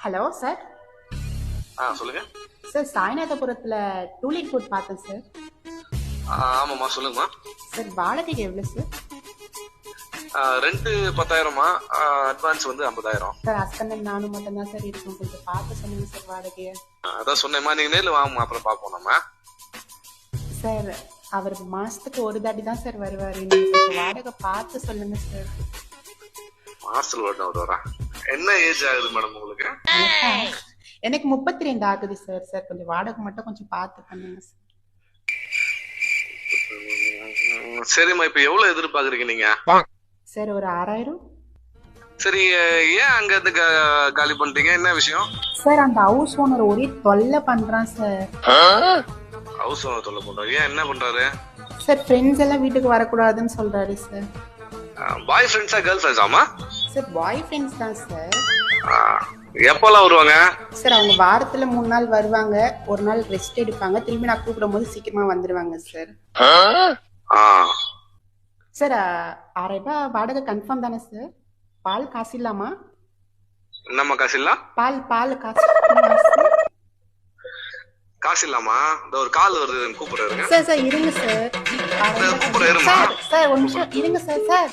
Hello sir. சொல்லுங்க sir சாய்நாதபுரத்தில் டூலிட் food பார்த்தேன் sir. ஆமாம்மா சொல்லுங்கம்மா. சார் வாடகைக்கு எவ்வளோ சார்? ரெண்ட் 10,000மா, அட்வான்ஸ் வந்து 50,000. சார் ஹஸ்பண்ட் நானும் மட்டும் தான் சார் இருக்கும், கொஞ்சம் பார்த்து சொல்லுங்க சார் வாடகையை. அதான் சொன்னேம்மா, நீங்க நேரில் வாங்கம்மா, அப்புறம் பார்ப்போம் நம்ம. சார் அவர் மாசத்துக்கு ஒரு தாட்டி தான் சார் வருவார், நீங்கள் கொஞ்சம் வாடகை பார்த்து சொல்லுங்க சார். மாசத்துல வருவா? என்ன ஏஜ் ஆகுது மேடம் உங்களுக்கு? எனக்கு 32 ஆகுது சார். சார் கொஞ்சம் வாடகை மட்டும் கொஞ்சம் பார்த்து பண்ணுங்க சார். சரிம்மா, இப்ப எவ்வளவு எதிர்பார்க்குறீங்க நீங்க? சார் ஒரு 6,000. சரி, ஏன் அங்க இருந்து காலி பண்றீங்க, என்ன விஷயம்? சார் அந்த ஹவுஸ் ஓனர் ஒரே தொல்லை பண்றான் சார். ஹவுஸ் ஓனர் தொல்லை பண்றாரு? ஏன், என்ன பண்றாரு? சார் ஃப்ரெண்ட்ஸ் எல்லாம் வீட்டுக்கு வரக்கூடாதுன்னு சொல்றாரு சார். பாய் ஃப்ரெண்ட்ஸா கேர்ள் ஃப்ரெண்ட்ஸாமா? சார் பாய் ஃப்ரெண்ட்ஸ் தான் சார். எப்பெல்லாம் வருவாங்க? சார் அவங்க வாரத்துல 3 நாள் வருவாங்க, ஒரு நாள் ரெஸ்ட் எடுப்பாங்க, திரும்பி நான் கூப்பிடும் போது சீக்கிரமா வந்துருவாங்க சார். சார் 6,000 ரூபாய் வாடகை கன்ஃபார்ம் தானே சார்? பால் காசு இல்லாமா? என்னம்மா காசு இல்ல? பால் காசு காசு இல்லாமா? இந்த ஒரு கால் வருது, கூப்பிடுறாருங்க. சார் சார் இருங்க சார். கூப்பிடுறாருமா? சார் ஒரு நிமிஷம் இருங்க சார். சார்